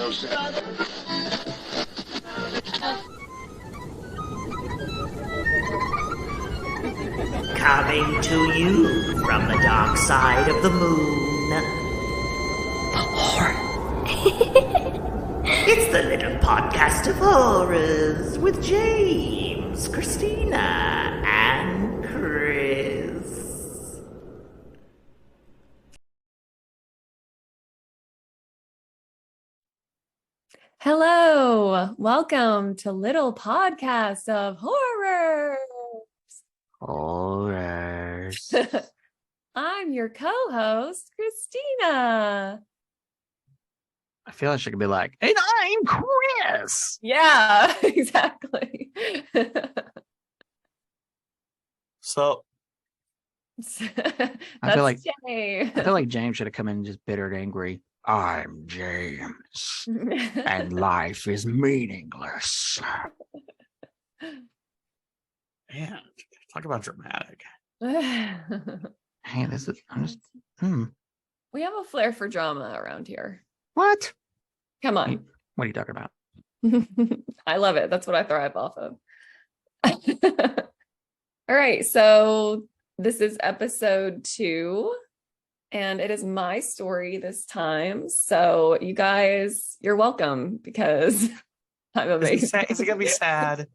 Coming to you from the dark side of the moon. It's the Little Podcast of Horrors with James, Christina, and Chris. Hello, welcome to Little Podcast of Horrors. Horrors. I'm your co-host, Christina. I feel like she could be like, and I'm Chris. Yeah, exactly. So I feel like Jay. I feel like James should have come in just bitter and angry. I'm James, and life is meaningless. man, talk about dramatic. Hey, this is We have a flair for drama around here. what? Come on. What are you talking about? I love it. That's what I thrive off of. All right. So this is episode 2, and it is my story this time. So you guys, you're welcome because I'm amazing. Is it gonna be sad?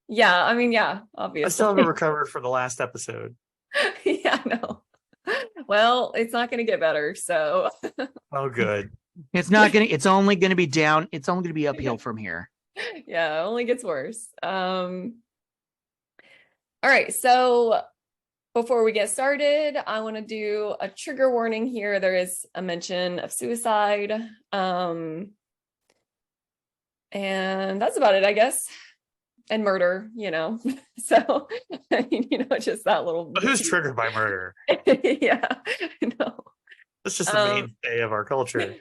Yeah. I mean, yeah, obviously. I still haven't recovered for the last episode. Yeah, no. Well, it's not going to get better. So. Oh, good. It's not gonna. It's only gonna be down. It's only gonna be uphill from here. Yeah, it only gets worse. All right, so before we get started, I want to do a trigger warning here. There is a mention of suicide. And that's about it, I guess. And murder, So, just that little. But who's triggered by murder? Yeah, no. That's just the mainstay of our culture.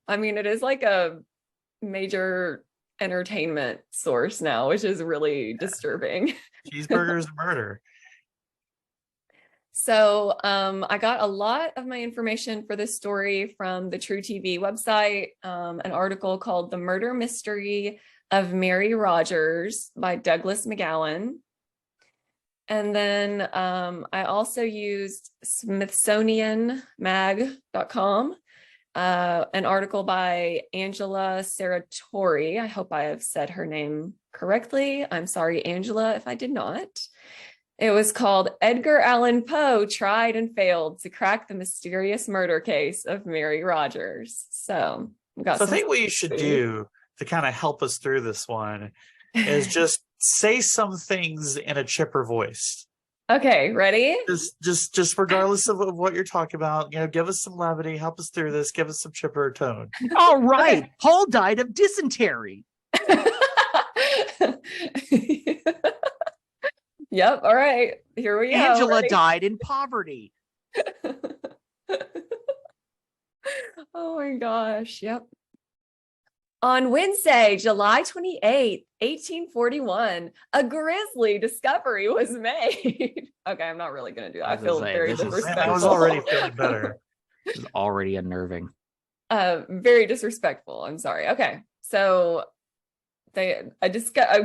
I mean, it is like a major entertainment source now, which is really disturbing. Cheeseburgers and murder. So I got a lot of my information for this story from the True TV website, an article called The Murder Mystery of Mary Rogers by Douglas McGowan. And then I also used SmithsonianMag.com, an article by Angela Serratori. I hope I have said her name correctly. I'm sorry, Angela, if I did not. It was called Edgar Allan Poe Tried and Failed to Crack the Mysterious Murder Case of Mary Rogers. So I think what you should do to kind of help us through this one is just say some things in a chipper voice. Okay, ready? Just regardless of what you're talking about, give us some levity, help us through this, give us some chipper tone. All right, Paul died of dysentery. Yep. All right. Here we go. Angela died in poverty. Oh my gosh. Yep. On Wednesday, July 28th, 1841, a grisly discovery was made. Okay, I'm not really going to do that. I feel very disrespectful. I was already feeling better. This is already unnerving. Very disrespectful. I'm sorry. Okay, so a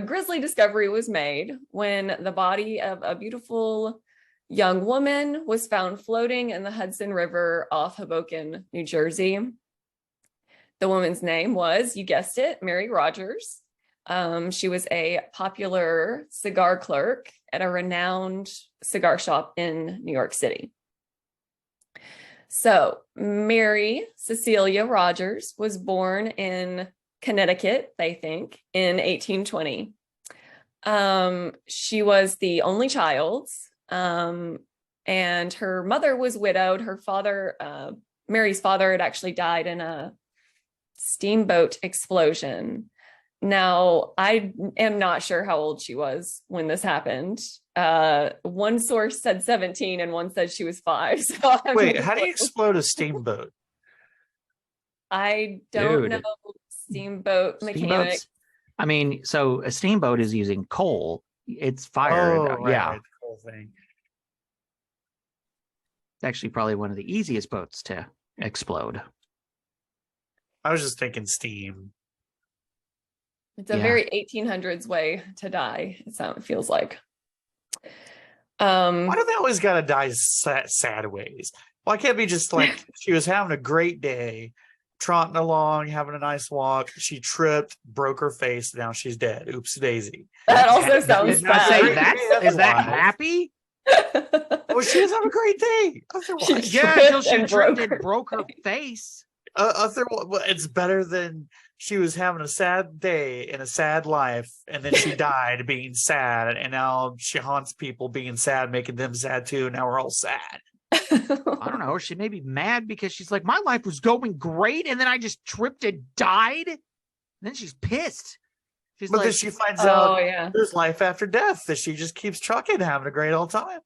grisly discovery was made when the body of a beautiful young woman was found floating in the Hudson River off Hoboken, New Jersey. The woman's name was, you guessed it, Mary Rogers. She was a popular cigar clerk at a renowned cigar shop in New York City. So Mary Cecilia Rogers was born in Connecticut, they think, in 1820. She was the only child, and her mother was widowed. Her father, Mary's father, had actually died in a steamboat explosion. Now, I am not sure how old she was when this happened. One source said 17 and one said she was 5. So wait, how do you explode a steamboat? I don't know steamboat mechanics. I mean, so a steamboat is using coal. It's fire. Right, yeah. the whole thing. It's actually probably one of the easiest boats to explode. I was just thinking steam. It's a Yeah. very 1800s way to die. It feels like. Why do they always gotta die sad ways? Why can't it be just like she was having a great day, trotting along, having a nice walk. She tripped, broke her face. Now she's dead. Oops, daisy. That also sounds I say bad. is that Otherwise. happy? Well, she was having a great day. Otherwise, She Yeah, until tripped she and tripped broke and broke her face. well, it's better than she was having a sad day in a sad life, and then she died being sad, and now she haunts people being sad, making them sad too. Now we're all sad. I don't know. She may be mad because she's like, my life was going great, and then I just tripped and died. And then she's pissed. She's But like, then she finds Oh out yeah. there's life after death. That she just keeps trucking, having a great old time.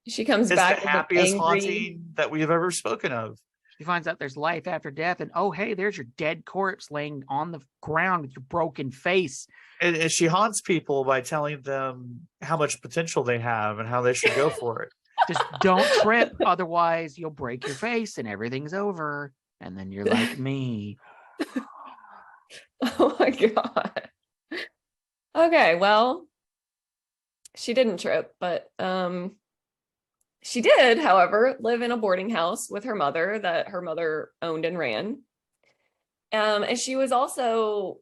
She comes It's back the with an happiest angry. haunting that we've ever spoken of. she finds out there's life after death, and oh, hey, there's your dead corpse laying on the ground with your broken face. And she haunts people by telling them how much potential they have and how they should go for it. Just don't trip, otherwise you'll break your face and everything's over. And then you're like me. Oh my god. Okay, well, she didn't trip, but she did, however, live in a boarding house with her mother that her mother owned and ran. And she was also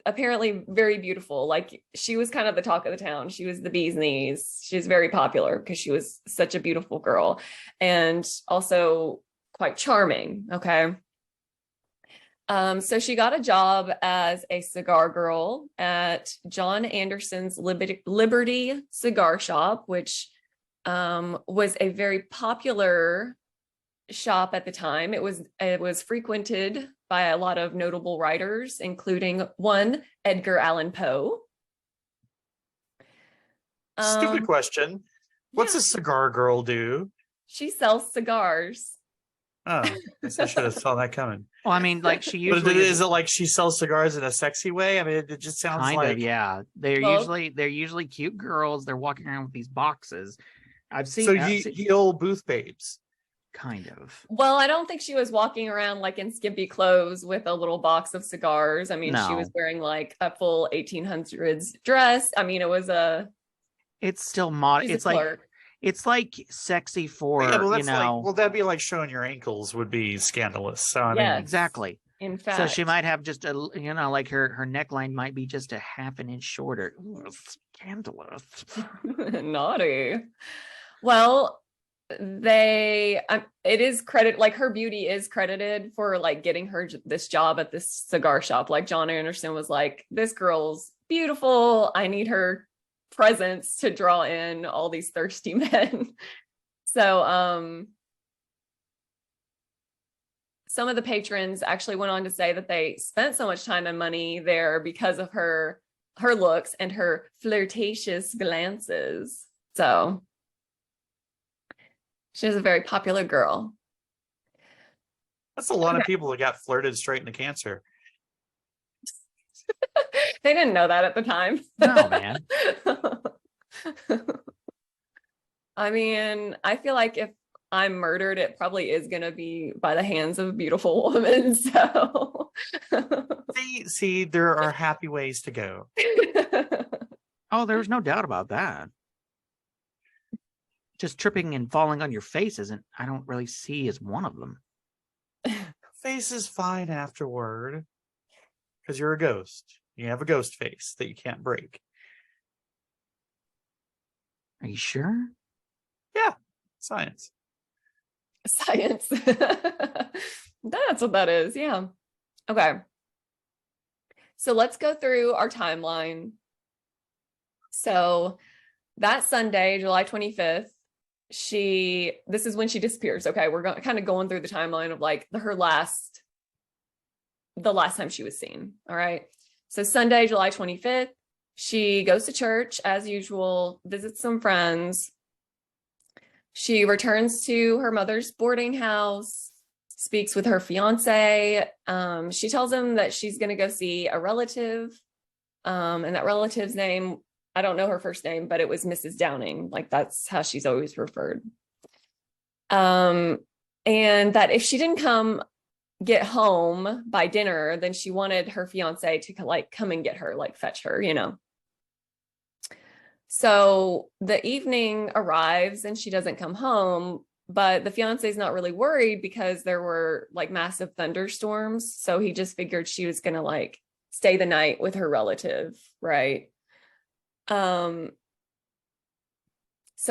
apparently very beautiful. Like, she was kind of the talk of the town. She was the bee's knees. She was very popular because she was such a beautiful girl and also quite charming. Okay. So she got a job as a cigar girl at John Anderson's Liberty Cigar Shop, which was a very popular shop at the time. It was frequented by a lot of notable writers, including one Edgar Allan Poe. Stupid question. What's Yeah. a cigar girl do? She sells cigars. Oh, I guess I should have saw that coming. Well, I mean, like she But usually is it like she sells cigars in a sexy way? I mean, it just sounds kind like of, yeah. They're Well- usually cute girls. They're walking around with these boxes. I've seen, so I've seen- ye old booth babes. kind of. Well, I don't think she was walking around like in skimpy clothes with a little box of cigars. I mean, she No. was wearing like a full 1800s dress. I mean, it was It's still mod. she's a It's like clerk. it's like sexy for Yeah, well, you that's know like, well, that'd be like showing your ankles would be scandalous. So I Yes. mean, exactly. In fact, So she might have just a like her neckline might be just a half an inch shorter. Ooh, scandalous. naughty. Well, it is credit, like her beauty is credited for like getting her this job at this cigar shop. Like John Anderson was like, this girl's beautiful. I need her presence to draw in all these thirsty men. So some of the patrons actually went on to say that they spent so much time and money there because of her looks and her flirtatious glances. So she was a very popular girl. that's a lot of people that got flirted straight into cancer. They didn't know that at the time. No, man. I mean, I feel like if I'm murdered, it probably is going to be by the hands of a beautiful woman. So, See, there are happy ways to go. Oh, there's no doubt about that. Just tripping and falling on your face I don't really see as one of them. Face is fine afterward because you're a ghost. You have a ghost face that you can't break. Are you sure? Yeah, science. Science. That's what that is. Yeah. Okay. So let's go through our timeline. So that Sunday, July 25th, this is when she disappears. Okay. We're kind of going through the timeline of like the last time she was seen. All right. So Sunday, July 25th, she goes to church as usual, visits some friends. She returns to her mother's boarding house, speaks with her fiance. She tells him that she's going to go see a relative. And that relative's name, I don't know her first name, but it was Mrs. Downing. Like that's how she's always referred. And that if she didn't come get home by dinner, then she wanted her fiance to like come and get her, like fetch her, you know. So the evening arrives and she doesn't come home, but the fiance is not really worried because there were like massive thunderstorms. So he just figured she was going to like stay the night with her relative, right? So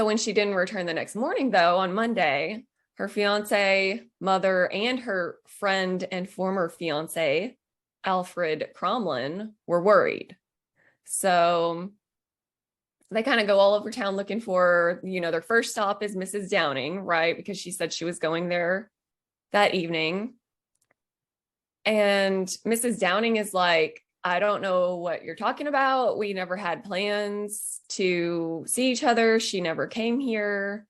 when she didn't return the next morning, though, on Monday, her fiance, mother, and her friend and former fiance, Alfred Cromlin, were worried. So they kind of go all over town looking for, you know, their first stop is Mrs. Downing, right? Because she said she was going there that evening. And Mrs. Downing is like, I don't know what you're talking about. We never had plans to see each other. She never came here.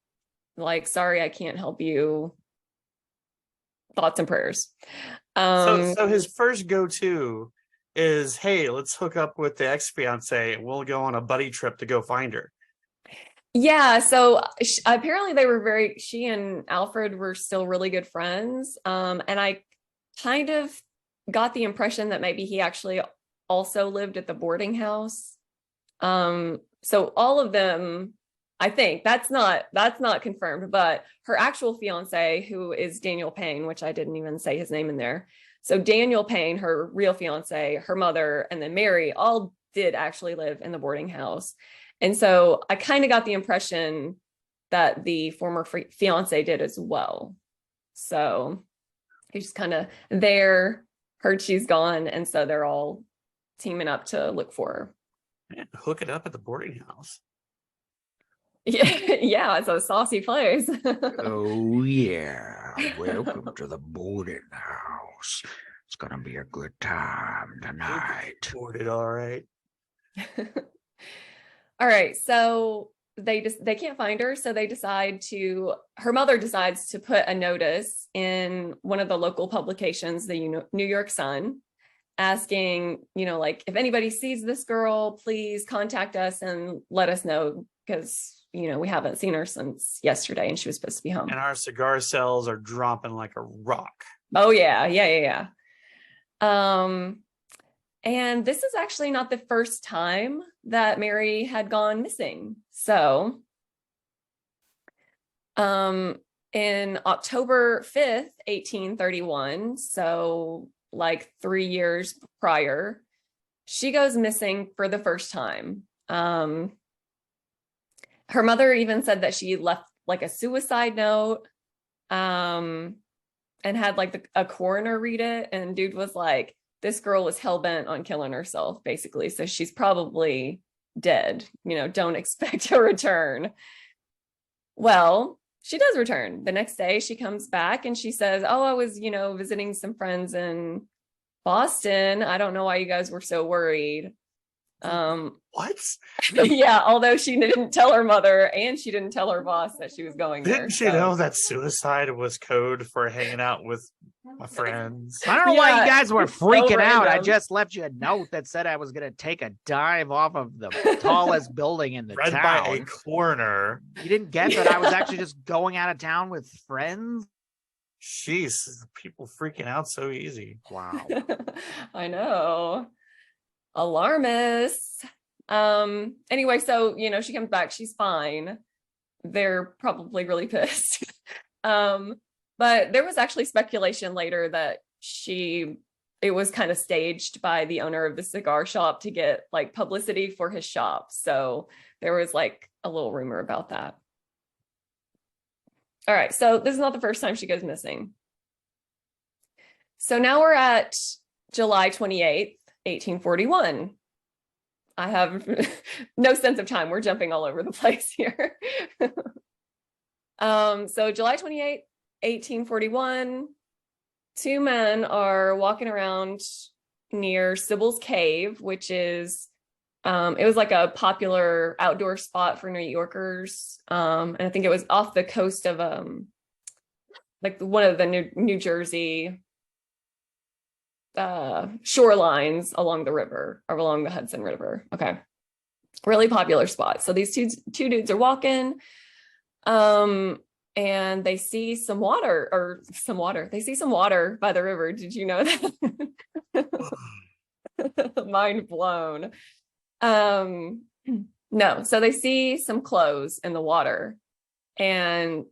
Like, sorry, I can't help you. Thoughts and prayers. So his first go-to is, hey, let's hook up with the ex-fiance and we'll go on a buddy trip to go find her. Yeah, so apparently they were she and Alfred were still really good friends. And I kind of got the impression that maybe he actually also lived at the boarding house. So all of them, I think that's not confirmed, but her actual fiance, who is Daniel Payne, which I didn't even say his name in there. So Daniel Payne, her real fiance, her mother, and then Mary all did actually live in the boarding house. And so I kind of got the impression that the former fiance did as well. So he's just kind of there, heard she's gone, and so they're all teaming up to look for her. Man, hook it up at the boarding house. Yeah, it's a saucy place. Oh, yeah. Welcome to the boarding house. It's going to be a good time tonight. Boarded, all right. All right, so they can't find her, so her mother decides to put a notice in one of the local publications, the New York Sun, asking, you know, like, if anybody sees this girl, please contact us and let us know, because, you know, we haven't seen her since yesterday and she was supposed to be home. And our cigar sales are dropping like a rock. Oh yeah. And this is actually not the first time that Mary had gone missing. So, in October 5th, 1831, so like 3 years prior, she goes missing for the first time. Her mother even said that she left like a suicide note, and had like a coroner read it, and dude was like, this girl was hell-bent on killing herself, basically. So she's probably dead. You know, don't expect a return. Well, she does return. The next day she comes back and she says, oh, I was, you know, visiting some friends in Boston. I don't know why you guys were so worried. What? Yeah, although she didn't tell her mother and she didn't tell her boss that she was going there. Didn't she know that suicide was code for hanging out with my friends? I don't know why you guys were freaking out. I random. just left you a note that said I was going to take a dive off of the tallest building in the Read town. by a coroner. You didn't get that I was actually just going out of town with friends? Jeez, people freaking out so easy. Wow. I know. Alarmists. Anyway, so, you know, she comes back, she's fine. They're probably really pissed. But there was actually speculation later that it was kind of staged by the owner of the cigar shop to get like publicity for his shop. So there was like a little rumor about that. All right, so this is not the first time she goes missing. So now we're at July 28th, 1841. I have no sense of time. We're jumping all over the place here. So July 28th, 1841, two men are walking around near Sybil's Cave, which is, it was like a popular outdoor spot for New Yorkers. And I think it was off the coast of, like one of the New Jersey shorelines along the river, or along the Hudson River. Okay. Really popular spot. So these two dudes are walking. and they see some water. They see some water by the river. Did you know that? Mind blown. No, so they see some clothes in the water, and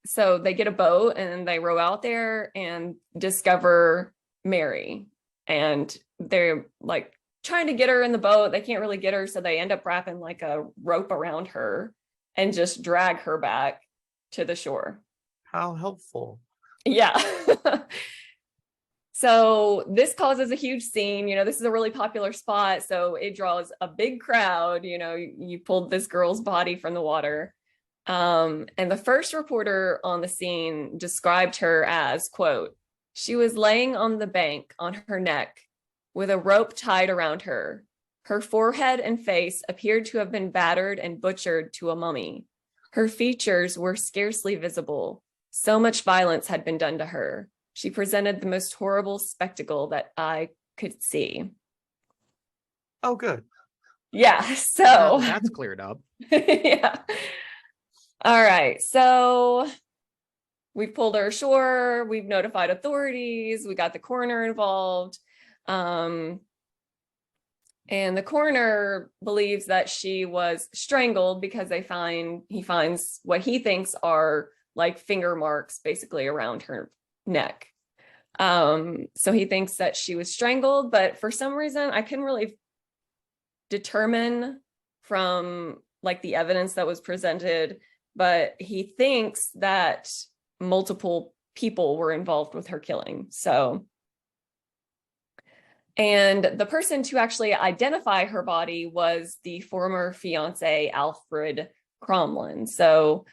so they get a boat and they row out there and discover Mary, and they're like trying to get her in the boat. They can't really get her, so they end up wrapping like a rope around her and just drag her back to the shore. How helpful. Yeah. So this causes a huge scene. This is a really popular spot, so it draws a big crowd. You pulled this girl's body from the water. And the first reporter on the scene described her as, quote, "She was laying on the bank on her neck with a rope tied around her. Her forehead and face appeared to have been battered and butchered to a mummy. Her features were scarcely visible. So much violence had been done to her. She presented the most horrible spectacle that I could see." Oh, good. Yeah, so Well, that's cleared up. yeah. All right, so we've pulled her ashore. We've notified authorities. We got the coroner involved. And the coroner believes that she was strangled because he finds what he thinks are like finger marks basically around her neck. So he thinks that she was strangled, but for some reason I couldn't really determine from like the evidence that was presented, but he thinks that multiple people were involved with her killing. And the person to actually identify her body was the former fiance, Alfred Cromlin. So,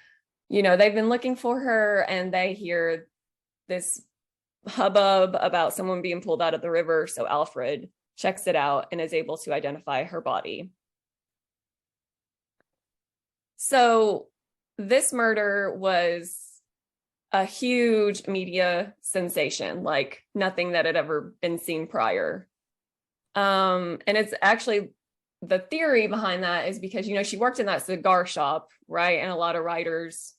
they've been looking for her, and they hear this hubbub about someone being pulled out of the river. So Alfred checks it out and is able to identify her body. So this murder was a huge media sensation, like nothing that had ever been seen prior. And it's actually, the theory behind that is because, she worked in that cigar shop, right? And a lot of writers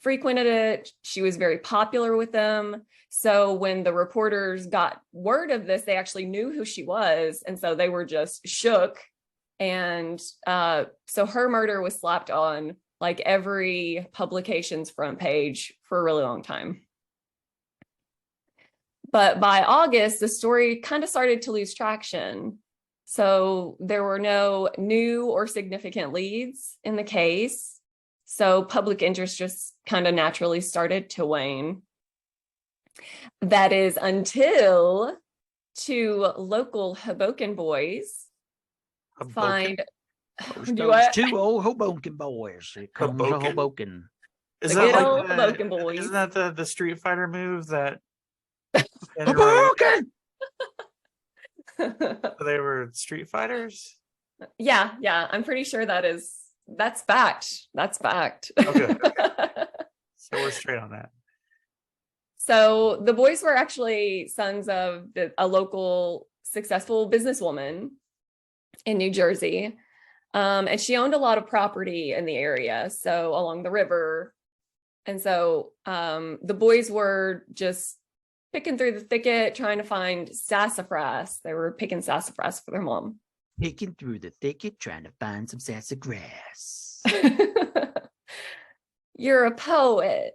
frequented it. She was very popular with them. So when the reporters got word of this, they actually knew who she was. And so they were just shook. And so her murder was slapped on like every publication's front page for a really long time. But by August, the story kind of started to lose traction. So there were no new or significant leads in the case. So public interest just kind of naturally started to wane. That is until two local Hoboken boys find Those two old Hoboken boys. It comes to Hoboken? Hoboken. Is The that good like old Hoboken boys. Isn't that the Street Fighter move that Hoboken! they were Street Fighters? Yeah, I'm pretty sure that's fact. That's fact. Okay. So we're straight on that. So the boys were actually sons of a local successful businesswoman in New Jersey. And she owned a lot of property in the area, so along the river. And so the boys were just picking through the thicket, trying to find sassafras. They were picking sassafras for their mom. Picking through the thicket, trying to find some sassafras. You're a poet.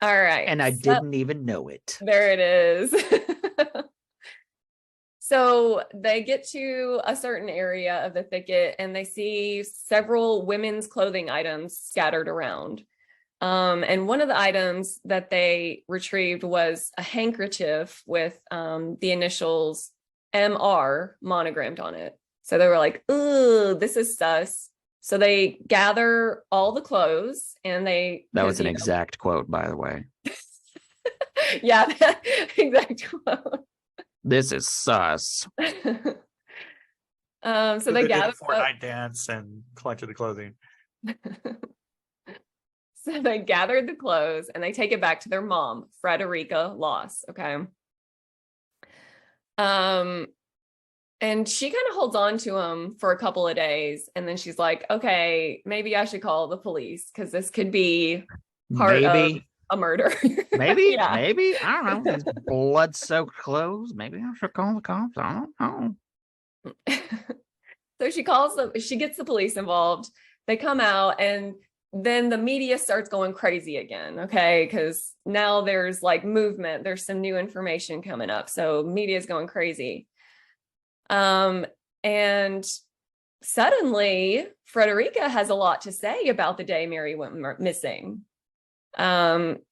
All right. And I didn't even know it. There it is. So they get to a certain area of the thicket and they see several women's clothing items scattered around. And one of the items that they retrieved was a handkerchief with the initials MR monogrammed on it. So they were like, "Ooh, this is sus." So they gather all the clothes and That was an exact quote, by the way. Yeah, exact quote. This is sus. So they did a gathered Fortnite dance and collected the clothing. So they gathered the clothes and they take it back to their mom, Frederica Loss. Okay. And she kind of holds on to him for a couple of days. And then she's like, okay, maybe I should call the police because this could be part of a murder. Maybe, Yeah. maybe. I don't know. These blood-soaked clothes. Maybe I should call the cops. I don't know. So she gets the police involved. They come out, and then the media starts going crazy again. Okay. Because now there's like movement. There's some new information coming up. So media is going crazy. And suddenly Frederica has a lot to say about the day Mary went missing.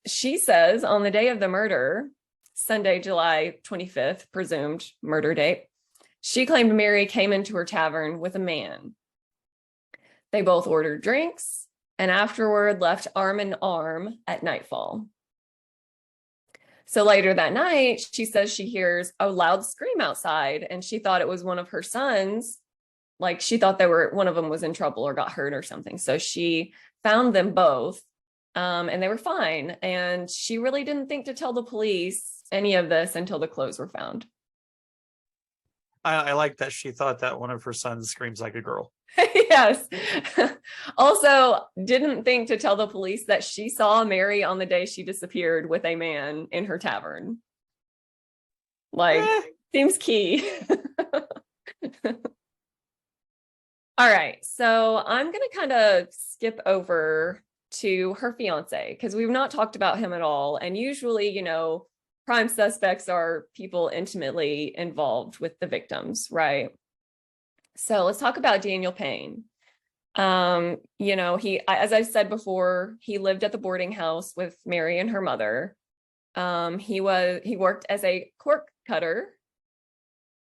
She says on the day of the murder, Sunday, July 25th, presumed murder date, she claimed Mary came into her tavern with a man. They both ordered drinks and afterward left arm in arm at nightfall. So later that night, she says she hears a loud scream outside and she thought it was one of her sons. Like she thought one of them was in trouble or got hurt or something. So she found them both and they were fine. And she really didn't think to tell the police any of this until the clothes were found. I like that she thought that one of her sons screams like a girl. Yes. Also, didn't think to tell the police that she saw Mary on the day she disappeared with a man in her tavern. Like, seems key. All right. So I'm going to kind of skip over to her fiance because we've not talked about him at all. And usually, you know, prime suspects are people intimately involved with the victims, right? So let's talk about Daniel Payne. You know, as I said before, he lived at the boarding house with Mary and her mother. He worked as a cork cutter,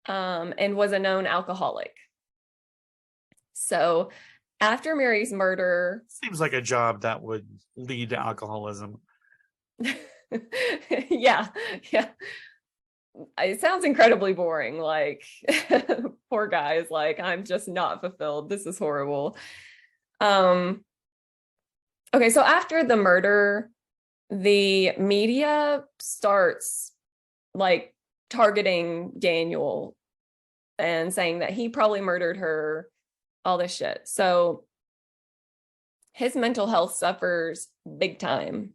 and was a known alcoholic. So after Mary's murder, seems like a job that would lead to alcoholism. yeah. It sounds incredibly boring. Like, poor guy is like, I'm just not fulfilled. This is horrible. Okay, so after the murder, the media starts like targeting Daniel and saying that he probably murdered her, all this shit. So his mental health suffers big time,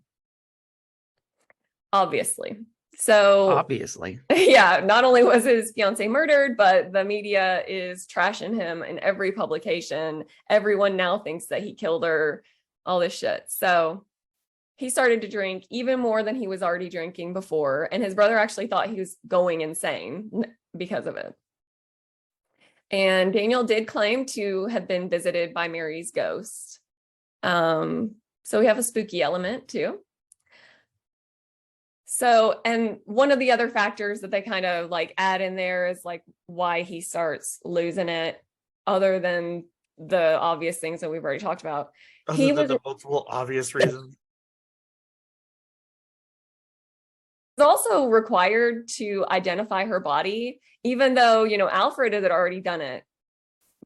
obviously. So obviously, yeah, not only was his fiance murdered, but the media is trashing him in every publication. Everyone now thinks that he killed her, all this shit. So he started to drink even more than he was already drinking before. And his brother actually thought he was going insane because of it. And Daniel did claim to have been visited by Mary's ghost. So we have a spooky element too. So, and one of the other factors that they kind of like add in there is like why he starts losing it, other than the obvious things that we've already talked about. Other than the multiple obvious reasons. Was also required to identify her body, even though, you know, Alfred had already done it.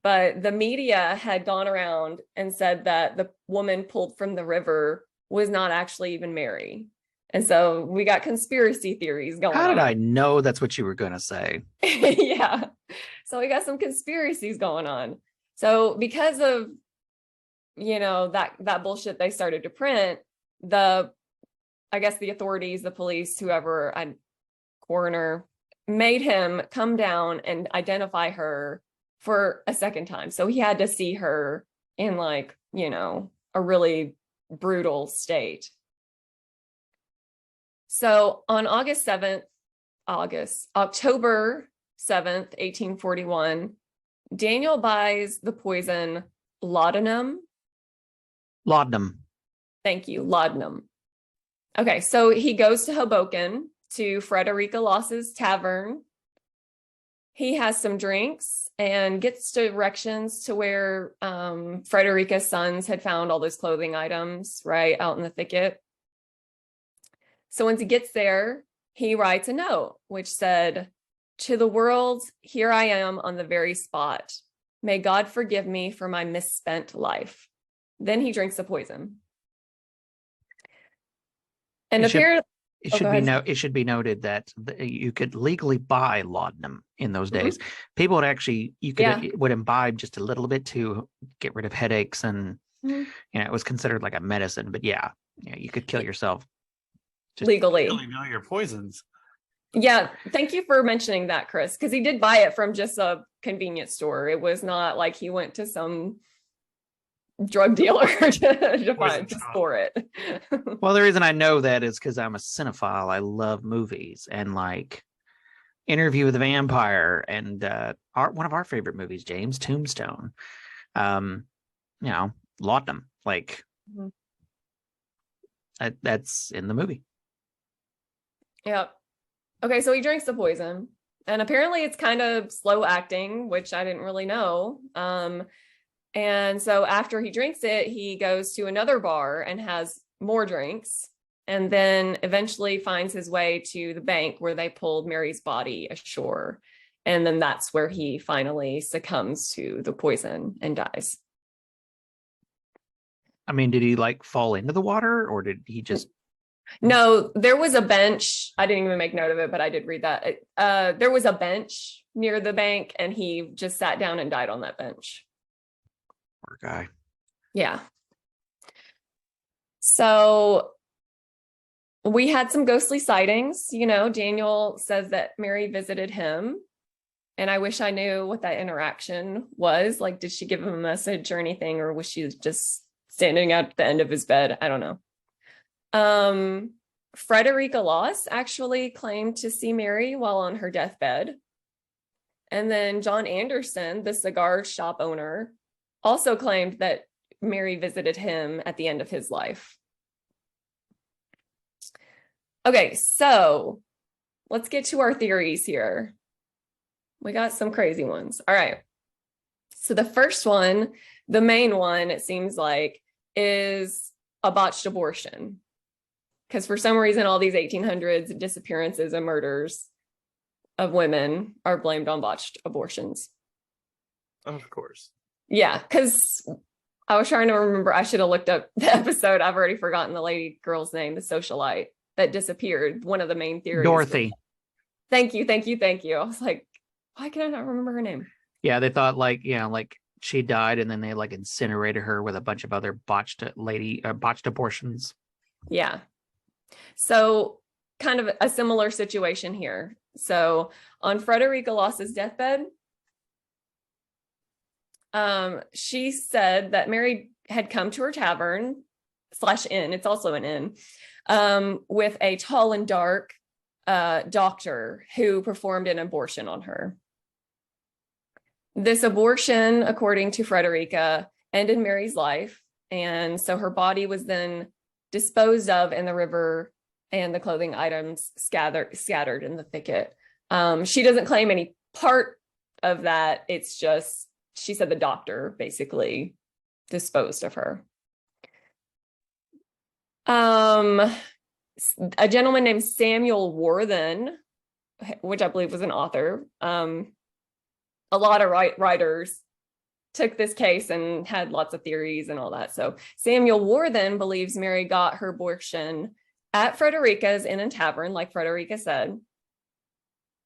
But the media had gone around and said that the woman pulled from the river was not actually even Mary. And so we got conspiracy theories going on. How did I know that's what you were going to say? Yeah. So we got some conspiracies going on. So because of, you know, that bullshit they started to print, I guess the authorities, the police, whoever, coroner, made him come down and identify her for a second time. So he had to see her in like, you know, a really brutal state. So on October 7th, 1841, Daniel buys the poison laudanum. Laudanum. Thank you, laudanum. Okay, so he goes to Hoboken to Frederica Loss's tavern. He has some drinks and gets directions to where Frederica's sons had found all those clothing items, right, out in the thicket. So once he gets there, he writes a note which said, "To the world, here I am on the very spot. May God forgive me for my misspent life." Then he drinks the poison. And apparently, It Oh, should go be ahead. it should be noted that you could legally buy laudanum in those days. People would actually Yeah. would imbibe just a little bit to get rid of headaches, and Mhm. it was considered like a medicine. But yeah, you could kill yourself. Just Legally. You really know your poisons. Yeah, thank you for mentioning that, Chris, because he did buy it from just a convenience store. It was not like he went to some drug dealer to store it. Well, the reason I know that is because I'm a cinephile. I love movies, and like Interview with the Vampire, and one of our favorite movies, James, Tombstone. Laudanum, like that's in the movie. Yep. Okay, so he drinks the poison, and apparently it's kind of slow acting, which I didn't really know. And so after he drinks it, he goes to another bar and has more drinks, and then eventually finds his way to the bank where they pulled Mary's body ashore. And then that's where he finally succumbs to the poison and dies. I mean, did he like fall into the water, or did he just? No, there was a bench. I didn't even make note of it, but I did read that. There was a bench near the bank, and he just sat down and died on that bench. Poor guy. Yeah. So we had some ghostly sightings. Daniel says that Mary visited him, and I wish I knew what that interaction was. Like, did she give him a message or anything, or was she just standing at the end of his bed? I don't know. Frederica Loss actually claimed to see Mary while on her deathbed. And then John Anderson, the cigar shop owner, also claimed that Mary visited him at the end of his life. Okay, so let's get to our theories here. We got some crazy ones. All right. So the first one, the main one, it seems like, is a botched abortion. Because for some reason, all these 1800s disappearances and murders of women are blamed on botched abortions. Of course. Yeah, because I was trying to remember. I should have looked up the episode. I've already forgotten the lady girl's name, the socialite that disappeared. One of the main theories. Dorothy. Thank you. I was like, why can I not remember her name? Yeah, they thought like she died, and then they like incinerated her with a bunch of other botched abortions. Yeah. So kind of a similar situation here. So on Frederica Loss's deathbed, she said that Mary had come to her tavern / inn, it's also an inn, with a tall and dark doctor who performed an abortion on her. This abortion, according to Frederica, ended Mary's life. And so her body was then disposed of in the river, and the clothing items scattered in the thicket. She doesn't claim any part of that. It's just, she said the doctor basically disposed of her. A gentleman named Samuel Worthen, which I believe was an author, a lot of writers took this case and had lots of theories and all that. So Samuel Worthen believes Mary got her abortion at Frederica's Inn and Tavern, like Frederica said.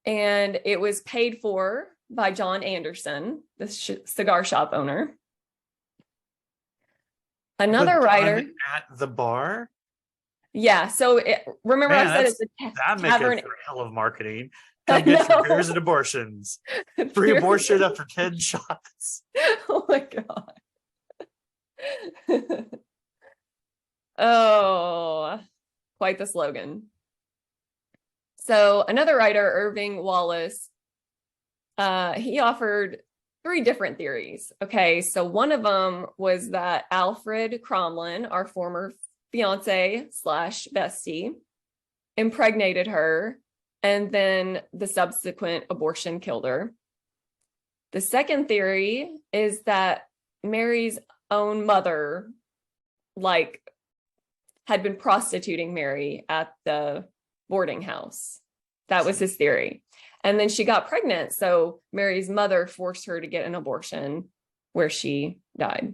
And it was paid for by John Anderson, the cigar shop owner. Another writer. At the bar? Yeah. So remember, I said it's a that tavern. Make it for hell of marketing. Come get your beers and abortions. Free abortion after 10 shots. Oh my God. Oh, quite the slogan. So another writer, Irving Wallace, he offered 3 different theories. Okay, so one of them was that Alfred Cromlin, our former fiance / bestie, impregnated her, and then the subsequent abortion killed her. The second theory is that Mary's own mother, had been prostituting Mary at the boarding house. That was his theory. And then she got pregnant, so Mary's mother forced her to get an abortion where she died.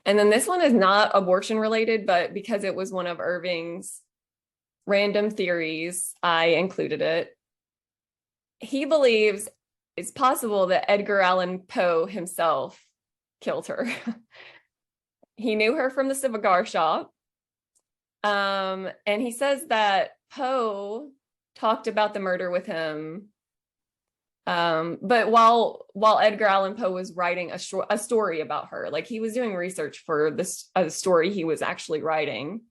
And then this one is not abortion related, but because it was one of Irving's random theories, I included it. He believes it's possible that Edgar Allan Poe himself killed her. He knew her from the cigar shop. And he says that Poe talked about the murder with him. But while Edgar Allan Poe was writing a story about her, like he was doing research for this a story he was actually writing.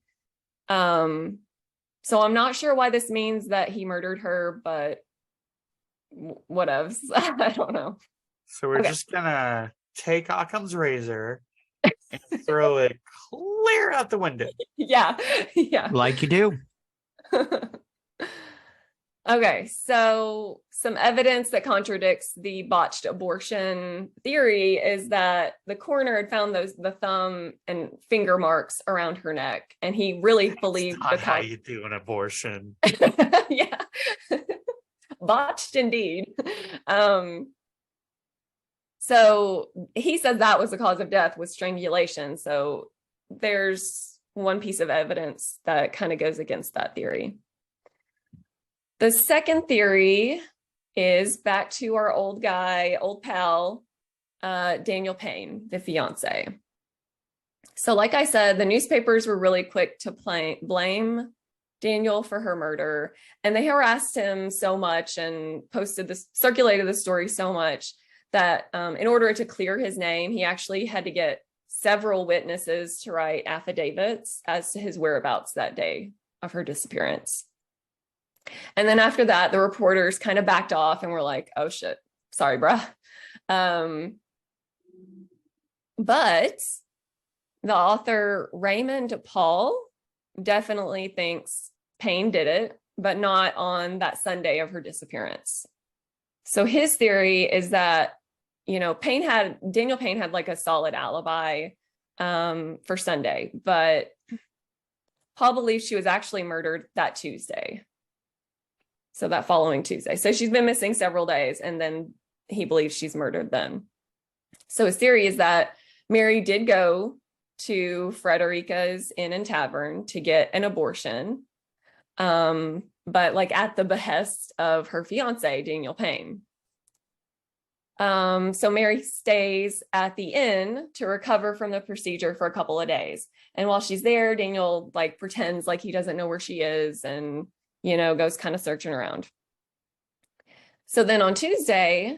So I'm not sure why this means that he murdered her, but whatevs. I don't know. So we're just gonna take Occam's razor and throw it clear out the window. Yeah. Like you do. Okay, so some evidence that contradicts the botched abortion theory is that the coroner had found the thumb and finger marks around her neck, and he really believed That's not how you do an abortion. Yeah, botched indeed. So he said that was the cause of death, was strangulation. So there's one piece of evidence that kind of goes against that theory. The second theory is back to our old pal, Daniel Payne, the fiance. So like I said, the newspapers were really quick to blame Daniel for her murder. And they harassed him so much and circulated the story so much that in order to clear his name, he actually had to get several witnesses to write affidavits as to his whereabouts that day of her disappearance. And then after that, the reporters kind of backed off and were like, oh shit, sorry, bruh. But the author Raymond Paul definitely thinks Payne did it, but not on that Sunday of her disappearance. So his theory is that, Daniel Payne had like a solid alibi for Sunday, but Paul believes she was actually murdered that Tuesday. So that following Tuesday. So she's been missing several days, and then he believes she's murdered then. So his theory is that Mary did go to Frederica's Inn and Tavern to get an abortion, but like at the behest of her fiance, Daniel Payne. So Mary stays at the inn to recover from the procedure for a couple of days. And while she's there, Daniel like pretends like he doesn't know where she is and goes kind of searching around. So then on Tuesday,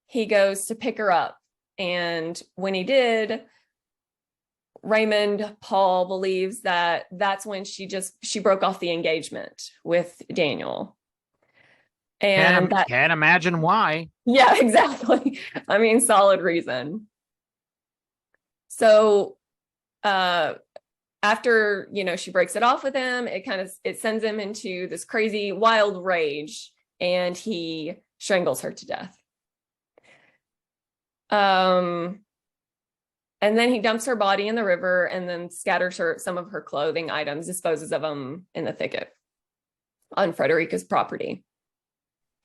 he goes to pick her up. And when he did, Raymond Paul believes that that's when she broke off the engagement with Daniel. And can't imagine why. Yeah, exactly. I mean, solid reason. So, after, she breaks it off with him, it sends him into this crazy wild rage, and he strangles her to death. And then he dumps her body in the river and then scatters some of her clothing items, disposes of them in the thicket on Frederica's property.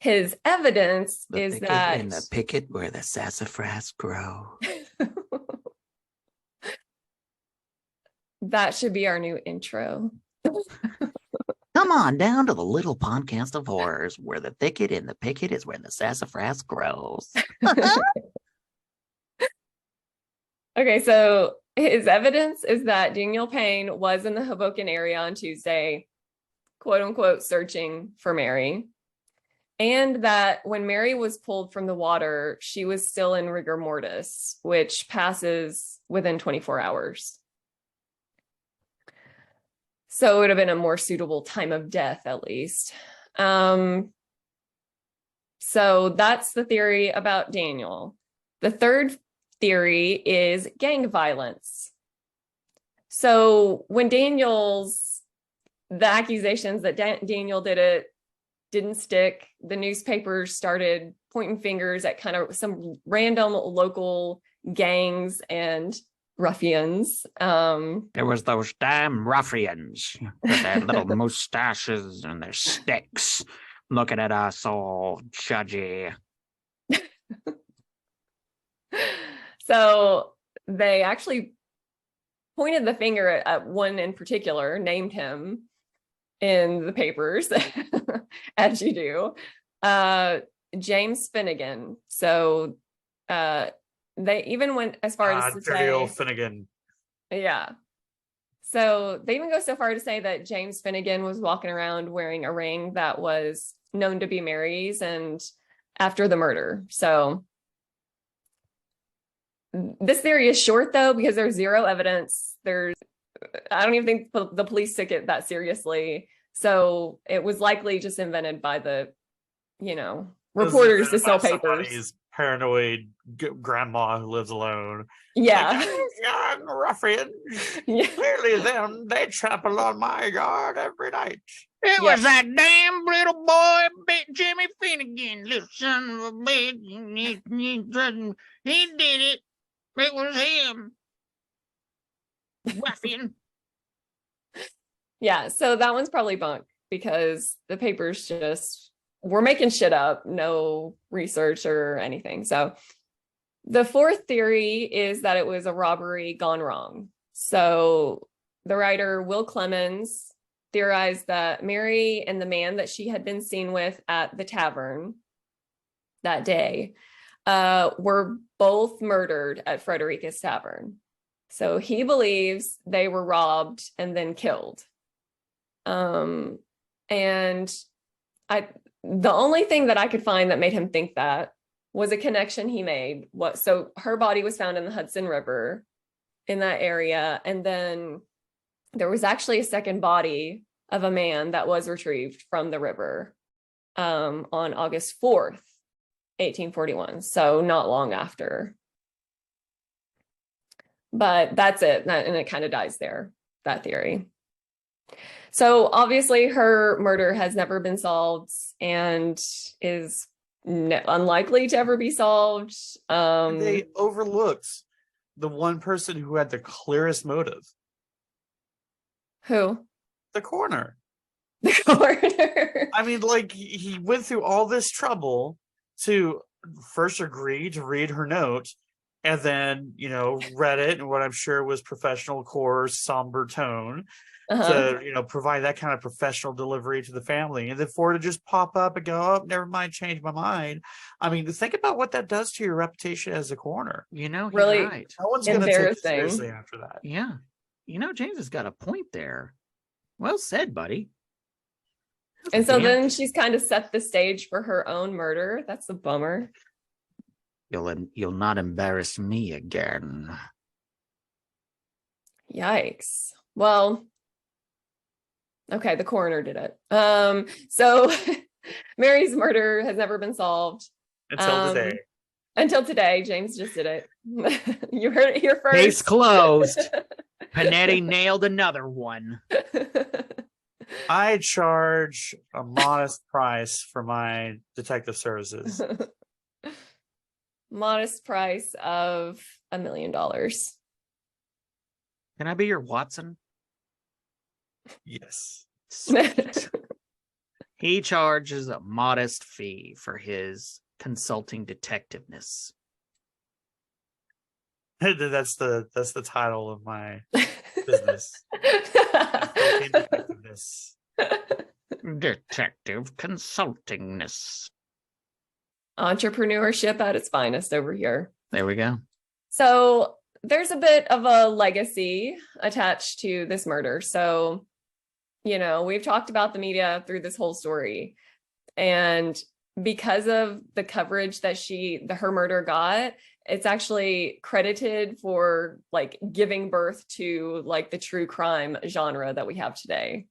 His evidence is that in the picket where the sassafras grow. That should be our new intro. Come on down to the little podcast of horrors where the thicket in the picket is where the sassafras grows. Okay, so his evidence is that Daniel Payne was in the Hoboken area on Tuesday, quote unquote, searching for Mary. And that when Mary was pulled from the water, she was still in rigor mortis, which passes within 24 hours. So it would have been a more suitable time of death, at least. So that's the theory about Daniel. The third theory is gang violence. So when the accusations that Daniel did it didn't stick, the newspapers started pointing fingers at kind of some random local gangs and ruffians. There was those damn ruffians with their little mustaches and their sticks looking at us all judgy. So they actually pointed the finger at one in particular, named him, in the papers, as you do. James Finnegan. So they even went as far as to dirty say, old Finnegan. yeah. So they even go so far to say that James Finnegan was walking around wearing a ring that was known to be Mary's and after the murder. So this theory is short though, because there's zero evidence. I don't even think the police took it that seriously. So it was likely just invented by the, reporters to sell papers. Paranoid grandma who lives alone. Yeah. Like, those young ruffians. Yeah. Clearly they trample on my yard every night. It was that damn little boy, Jimmy Finnegan, little son of a bitch. He did it. It was him. Ruffian. Yeah, so that one's probably bunk because the papers just were making shit up, no research or anything. So the fourth theory is that it was a robbery gone wrong. So the writer Will Clemens theorized that Mary and the man that she had been seen with at the tavern that day were both murdered at Frederica's Tavern. So he believes they were robbed and then killed. And the only thing that I could find that made him think that was a connection he made. So her body was found in the Hudson River in that area. And then there was actually a second body of a man that was retrieved from the river on August 4th, 1841. So not long after. But that's it. And it kind of dies there, that theory. So obviously her murder has never been solved and is unlikely to ever be solved. They overlooked the one person who had the clearest motive. Who? The coroner. The coroner. I mean, like, he went through all this trouble to first agree to read her note and then, read it in what I'm sure was professional, coarse, somber tone. To provide that kind of professional delivery to the family, and then for it to just pop up and go, oh, never mind, change my mind. I mean, think about what that does to your reputation as a coroner. Really right. No one's going to take it seriously after that. Yeah, James has got a point there. Well said, buddy. And so then she's kind of set the stage for her own murder. That's a bummer. You'll not embarrass me again. Yikes. Well, okay, the coroner did it. So Mary's murder has never been solved. Until today. Until today. James just did it. You heard it here first. Case closed. Panetti nailed another one. I charge a modest price for my detective services. Modest price of $1 million. Can I be your Watson? Yes. Sweet. He charges a modest fee for his consulting detectiveness. That's the title of my business. Consulting detectiveness. Detective consultingness. Entrepreneurship at its finest over here. There we go. So there's a bit of a legacy attached to this murder. So, we've talked about the media through this whole story. And because of the coverage that her murder got, it's actually credited for like giving birth to like the true crime genre that we have today.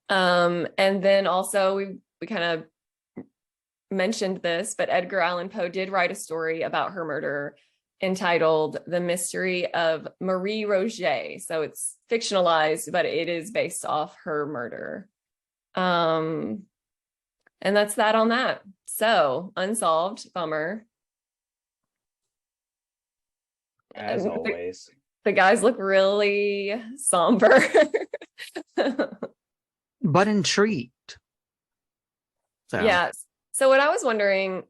And then also we kind of mentioned this, but Edgar Allan Poe did write a story about her murder entitled The Mystery of Marie Roget. So it's fictionalized, but it is based off her murder. And that's that on that. So Unsolved, bummer. As always. The guys look really somber. But intrigued. So. Yeah. So what I was wondering,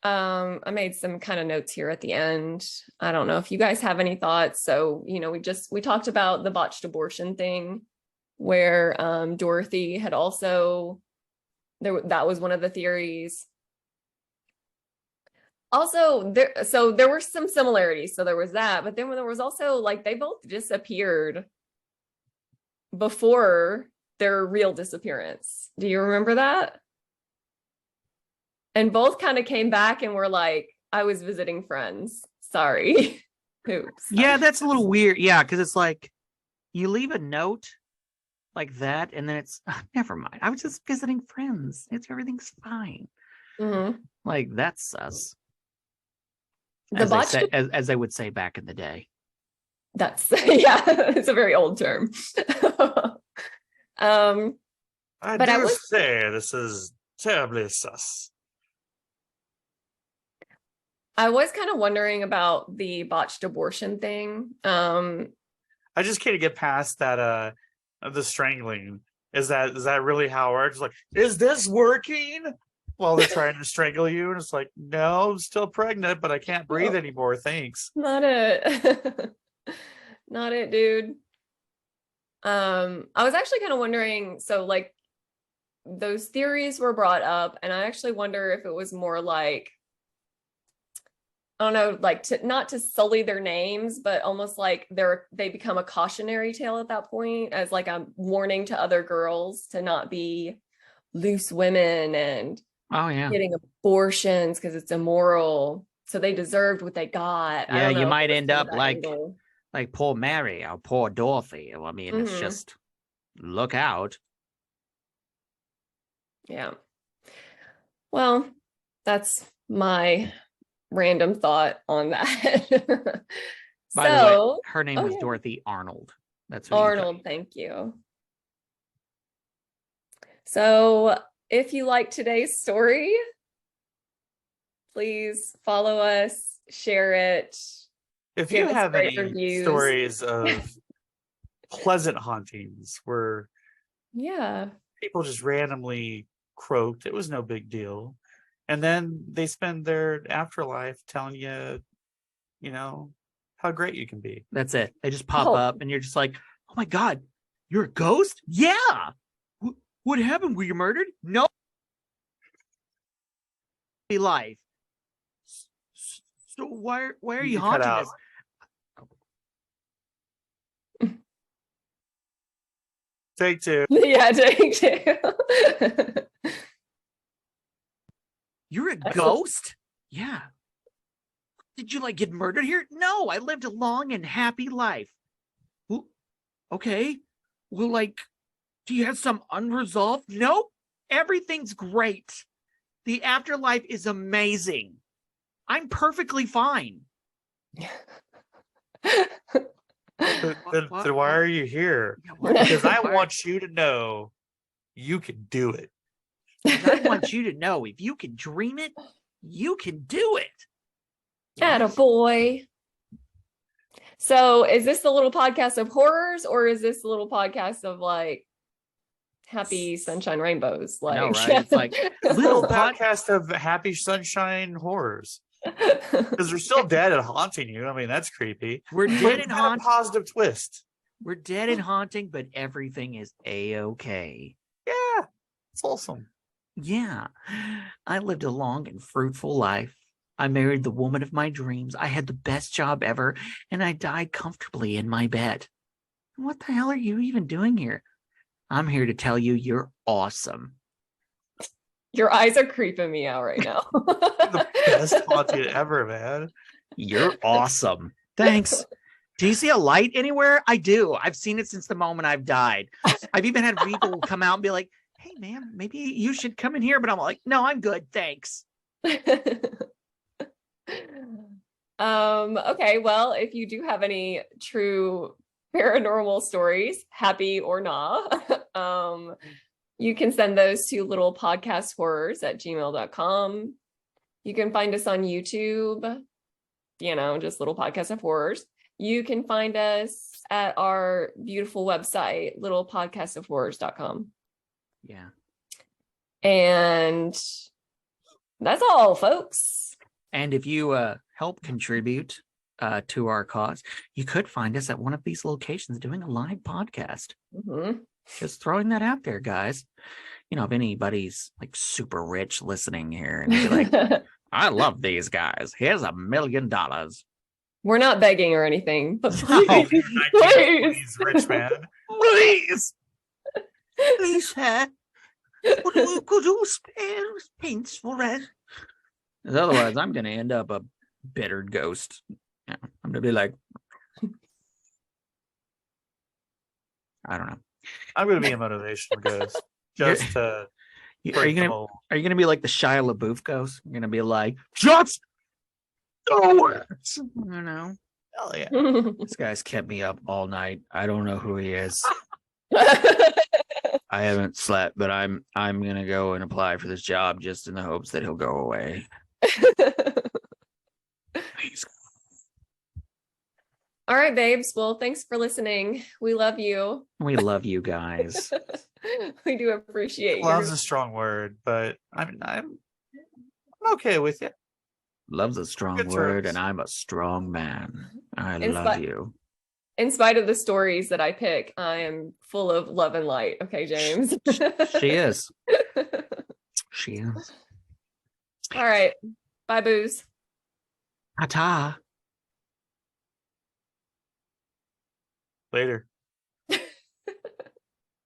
I made some kind of notes here at the end. I don't know if you guys have any thoughts. So, we talked about the botched abortion thing where Dorothy had also that was one of the theories. Also, there were some similarities. So there was that, but then there was also like they both disappeared before their real disappearance. Do you remember that? And both kind of came back and were like, I was visiting friends. Sorry. Oops. Yeah, that's a little weird. Yeah, because it's like you leave a note like that, and then it's never mind. I was just visiting friends. Everything's fine. Mhm. Like that's us. The As they botched say, as they would say back in the day. That's yeah, it's a very old term. I But I do was- say this is terribly sus. I was kind of wondering about the botched abortion thing. I just can't get past that the strangling. Is that really how it works? Like, is this working? While they're trying to strangle you, and it's like, no, I'm still pregnant, but I can't breathe anymore. Thanks. Not it. Not it, dude. I was actually kind of wondering, so like those theories were brought up, and I actually wonder if it was more like, I don't know, like not to sully their names, but almost like they become a cautionary tale at that point, as like a warning to other girls to not be loose women and getting abortions because it's immoral. So they deserved what they got. Yeah, you might end up like angle. like poor Mary or poor Dorothy. I mean, it's just look out. Yeah. Well, that's my random thought on that. By the way, her name was Dorothy Arnold. That's what Arnold. Thank you. So if you like today's story, please follow us, share it. If you have any reviews. stories of pleasant hauntings where people just randomly croaked, it was no big deal, and then they spend their afterlife telling you, how great you can be. That's it. They just pop up, and you're just like, "Oh my god, you're a ghost? Yeah. What happened? Were you murdered? No. Life. So why are you haunting us?" Take two. Yeah, take two. You're a ghost? Yeah. Did you get murdered here? No, I lived a long and happy life. Well, okay. Well, do you have some unresolved? Nope. Everything's great. The afterlife is amazing. I'm perfectly fine. Then why are you here? Because I want you to know you can do it. I want you to know if you can dream it, you can do it. Attaboy. So is this the little podcast of horrors, or is this a little podcast of happy sunshine rainbows? No, right? It's like little podcast of happy sunshine horrors. Because they're still dead and haunting you. I mean, that's creepy. We're dead and haunting. Positive twist. We're dead and haunting, but everything is a-okay. Yeah, it's awesome. Yeah, I lived a long and fruitful life. I married the woman of my dreams. I had the best job ever, and I died comfortably in my bed. What the hell are you even doing here? I'm here to tell you you're awesome. Your eyes are creeping me out right now. The best haunted ever, man. You're awesome. Thanks. Do you see a light anywhere? I do. I've seen it since the moment I've died. I've even had people come out and be like, "Hey, man, maybe you should come in here." But I'm like, "No, I'm good. Thanks." Okay. Well, if you do have any true paranormal stories, happy or not, you can send those to littlepodcasthorrors@gmail.com. You can find us on YouTube, just Little Podcast of Horrors. You can find us at our beautiful website, littlepodcastofhorrors.com. Yeah. And that's all, folks. And if you help contribute to our cause, you could find us at one of these locations doing a live podcast. Mm-hmm. Just throwing that out there, guys. You know, if anybody's like super rich listening here and be like, I love these guys. Here's $1 million. We're not begging or anything, but No. please, please. Please, rich man. Please. Please, sir. Could you spare paints for us? Otherwise, I'm going to end up a bittered ghost. Yeah, I'm going to be like, I don't know. I'm going to be a motivational ghost. Just to Are you break the gonna mold. be like the Shia LaBeouf ghost? You're gonna be like, just do it. You know, Hell yeah. this guy's kept me up all night. I don't know who he is. I haven't slept, but I'm gonna go and apply for this job just in the hopes that he'll go away. Please. All right, babes. Well, thanks for listening. We love you. We love you guys. We do appreciate Love's you. a strong word, but I'm okay with it. Love's a strong Good word, terms. and I'm a strong man. I In love spi- you. In spite of the stories that I pick, I am full of love and light. Okay, James. She is. She is. All right. Bye, booze. Ta-ta. Later.